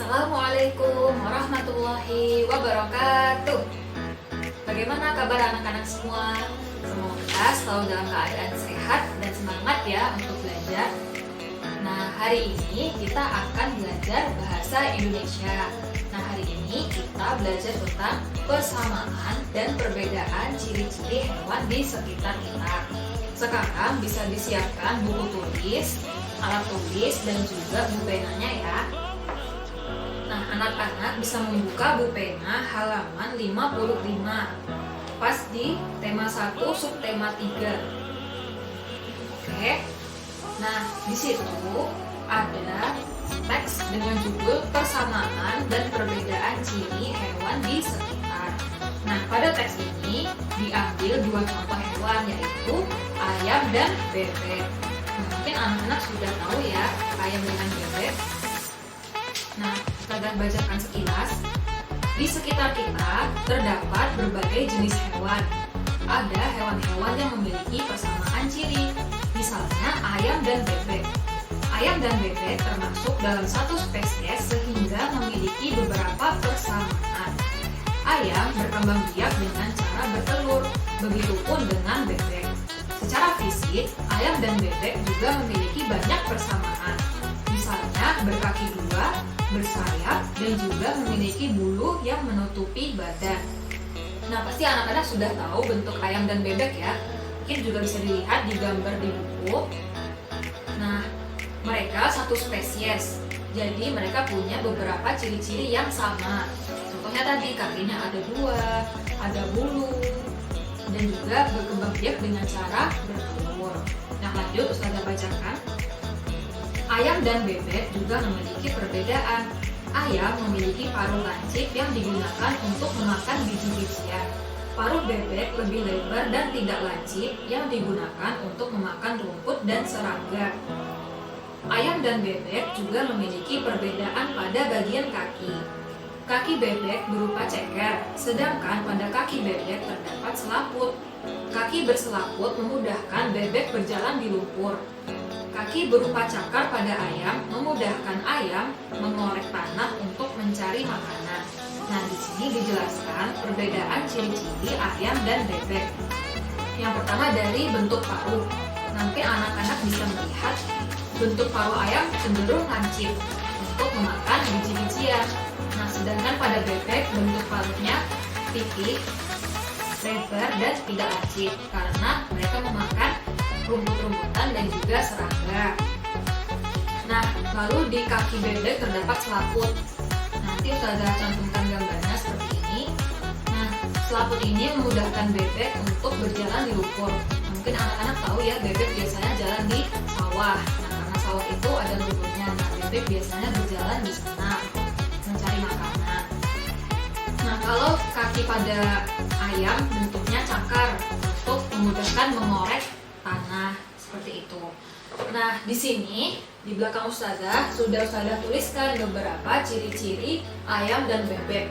Assalamualaikum warahmatullahi wabarakatuh. Bagaimana kabar anak-anak semua? Semoga selalu dalam keadaan sehat dan semangat ya untuk belajar. Nah, hari ini kita akan belajar bahasa Indonesia. Nah, hari ini kita belajar tentang persamaan dan perbedaan ciri-ciri hewan di sekitar kita. Sekarang bisa disiapkan buku tulis, alat tulis, dan juga buku penanya ya. Nah, anak-anak bisa membuka buku pena halaman 55 pas di tema 1 subtema 3. Oke. Nah, di situ ada teks dengan judul persamaan dan perbedaan ciri hewan di sekitar. Nah, pada teks ini diambil dua contoh hewan, yaitu ayam dan bebek. Nah, mungkin anak-anak sudah tahu ya ayam dengan bebek. Nah, kita bacakan sekilas. Di sekitar kita terdapat berbagai jenis hewan. Ada hewan-hewan yang memiliki persamaan ciri, misalnya ayam dan bebek. Ayam dan bebek termasuk dalam satu spesies sehingga memiliki beberapa persamaan. Ayam berkembang biak dengan cara bertelur, begitupun dengan bebek. Secara fisik, ayam dan bebek juga memiliki banyak persamaan. Misalnya berkaki dua, bersayap, dan juga memiliki bulu yang menutupi badan. Nah, pasti anak-anak sudah tahu bentuk ayam dan bebek ya. Mungkin juga bisa dilihat di gambar di buku. Nah, mereka satu spesies, jadi mereka punya beberapa ciri-ciri yang sama. Contohnya tadi kakinya ada dua, ada bulu, dan juga berkembang biak dengan cara bertelur. Nah, lanjut Ustazah bacakan. Ayam dan bebek juga memiliki perbedaan. Ayam memiliki paruh lancip yang digunakan untuk memakan biji-bijian. Paruh bebek lebih lebar dan tidak lancip yang digunakan untuk memakan rumput dan serangga. Ayam dan bebek juga memiliki perbedaan pada bagian kaki. Kaki bebek berupa ceker, sedangkan pada kaki bebek terdapat selaput. Kaki berselaput memudahkan bebek berjalan di lumpur. Kaki berupa cakar pada ayam memudahkan ayam mengorek tanah untuk mencari makanan. Nah, di sini dijelaskan perbedaan ciri-ciri ayam dan bebek. Yang pertama dari bentuk paruh. Nanti anak-anak bisa melihat bentuk paruh ayam cenderung lancip untuk memakan biji-bijian. Nah, sedangkan pada bebek bentuk paruhnya tipis, lebar, dan tidak lancip karena mereka memakan rumput-rumputan dan juga serangga. Nah, lalu di kaki bebek terdapat selaput. Nanti Ustazah cantumkan gambarnya seperti ini. Nah, selaput ini memudahkan bebek untuk berjalan di lumpur. Mungkin anak-anak tahu ya, bebek biasanya jalan di sawah. Nah, karena sawah itu ada lumpurnya. Nah, bebek biasanya berjalan di sana mencari makanan. Nah, kalau kaki pada ayam bentuknya cakar untuk memudahkan mengorek tanah seperti itu. Nah, di sini di belakang Ustazah sudah Ustazah tuliskan beberapa ciri-ciri ayam dan bebek.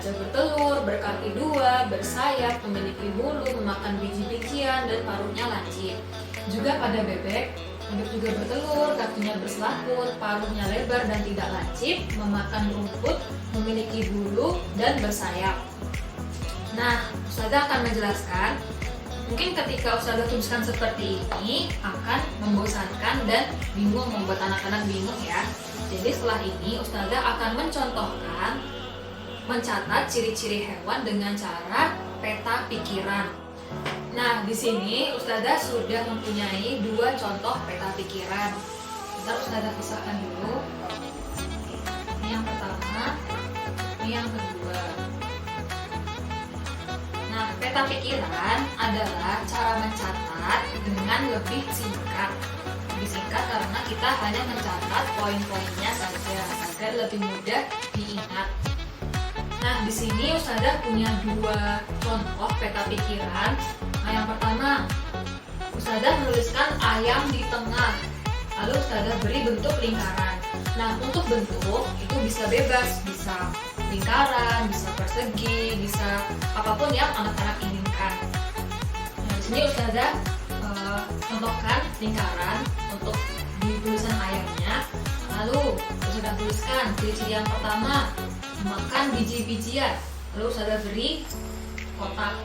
Ada bertelur, berkaki dua, bersayap, memiliki bulu, memakan biji-bijian, dan paruhnya lancip. Juga pada bebek juga bertelur, kakinya berselaput, paruhnya lebar dan tidak lancip, memakan rumput, memiliki bulu, dan bersayap. Nah, Ustazah akan menjelaskan. Mungkin ketika Ustazah tuliskan seperti ini akan membosankan dan bingung, membuat anak-anak bingung ya. Jadi setelah ini Ustazah akan mencatat ciri-ciri hewan dengan cara peta pikiran. Nah, di sini Ustazah sudah mempunyai dua contoh peta pikiran. Bentar, Ustazah pisahkan dulu. Ini yang pertama, ini yang kedua. Nah, peta pikiran adalah cara mencatat dengan lebih singkat. Lebih singkat karena kita hanya mencatat poin-poinnya saja agar lebih mudah diingat. Nah, di sini Ustazah punya dua contoh peta pikiran. Nah, yang pertama, Ustazah menuliskan ayam di tengah. Lalu Ustazah beri bentuk lingkaran. Nah, untuk bentuk itu bisa bebas, bisa lingkaran, bisa persegi, bisa apapun yang anak-anak inginkan. Nah, di sini Ustazah contohkan lingkaran untuk di tulisan ayamnya. Lalu Ustazah tuliskan makan. Ciri-ciri yang pertama, makan biji-bijian. Lalu Ustazah beri kotak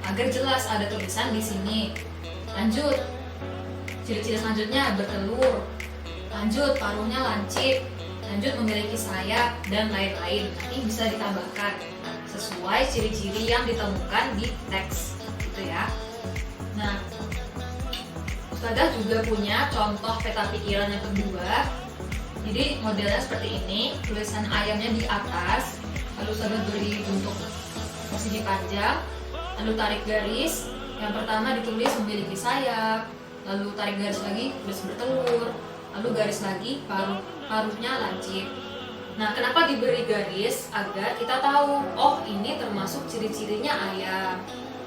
agar jelas ada tulisan di sini. Lanjut, ciri-ciri selanjutnya bertelur. Lanjut, paruhnya lancip. Lanjut, memiliki sayap dan lain-lain. Ini bisa ditambahkan sesuai ciri-ciri yang ditemukan di teks, gitu ya. Nah, Ustazah juga punya contoh peta pikiran yang kedua. Jadi modelnya seperti ini, tulisan ayamnya di atas, lalu Ustazah beri bentuk persegi panjang, lalu tarik garis. Yang pertama ditulis memiliki sayap, lalu tarik garis lagi, tulis bertelur, lalu garis lagi, paruhnya lancip. Nah, kenapa diberi garis? Agar kita tahu, oh ini termasuk ciri-cirinya ayam.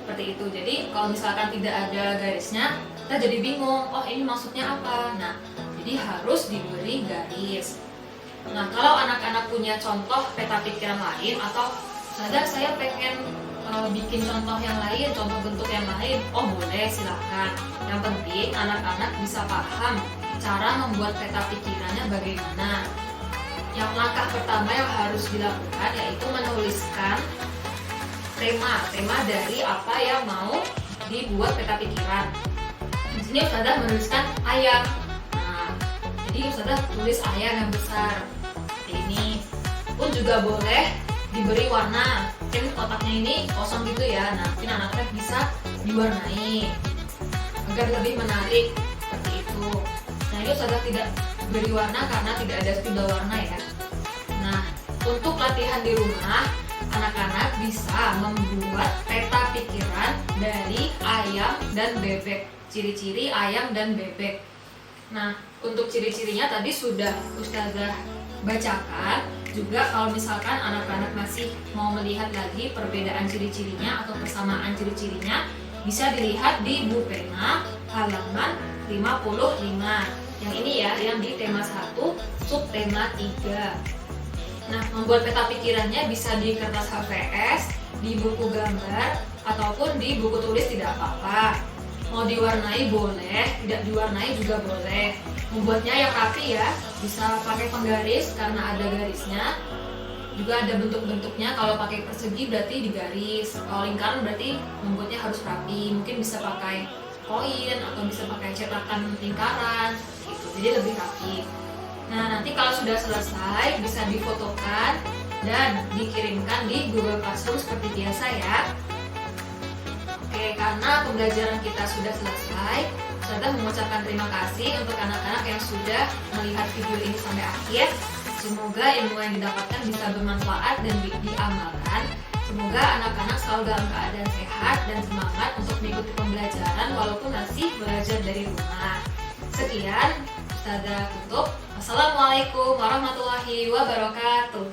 Seperti itu. Jadi kalau misalkan tidak ada garisnya, kita jadi bingung, oh ini maksudnya apa? Nah, jadi harus diberi garis. Nah, kalau anak-anak punya contoh peta pikiran lain, atau saya pengen bikin contoh yang lain, contoh bentuk yang lain, oh boleh, silahkan. Yang penting anak-anak bisa paham cara membuat peta pikirannya bagaimana. Yang langkah pertama yang harus dilakukan yaitu menuliskan tema dari apa yang mau dibuat peta pikiran. Di sini Ustazah menuliskan ayam. Nah, jadi Ustazah tulis ayam yang besar seperti ini. Pun juga boleh diberi warna. Mungkin kotaknya ini kosong gitu ya. Nah, mungkin anak-anak bisa diwarnai agar lebih menarik seperti itu. Nah, ini Ustazah tidak beri warna karena tidak ada spidol warna ya. Nah, untuk latihan di rumah, anak-anak bisa membuat peta pikiran dari ayam dan bebek. Ciri-ciri ayam dan bebek. Nah, untuk ciri-cirinya tadi sudah Ustazah bacakan. Juga kalau misalkan anak-anak masih mau melihat lagi perbedaan ciri-cirinya atau persamaan ciri-cirinya, bisa dilihat di buku pena halaman 55. Yang ini ya, yang di tema 1, subtema 3. Nah, membuat peta pikirannya bisa di kertas HVS, di buku gambar, ataupun di buku tulis tidak apa-apa. Mau diwarnai boleh, tidak diwarnai juga boleh. Membuatnya yang rapi ya, bisa pakai penggaris karena ada garisnya. Juga ada bentuk-bentuknya, kalau pakai persegi berarti digaris, kalau lingkaran berarti membuatnya harus rapi. Mungkin bisa pakai koin atau bisa pakai cetakan lingkaran gitu. Jadi lebih rapi. Nah, nanti kalau sudah selesai bisa difotokan dan dikirimkan di Google Classroom seperti biasa ya. Oke, karena pembelajaran kita sudah selesai, Ustazah mengucapkan terima kasih untuk anak-anak yang sudah melihat video ini sampai akhir. Semoga ilmu yang didapatkan bisa bermanfaat dan diamalkan. Semoga anak-anak selalu dalam keadaan sehat dan semangat untuk mengikuti pembelajaran walaupun masih belajar dari rumah. Sekian, Ustazah tutup. Wassalamualaikum warahmatullahi wabarakatuh.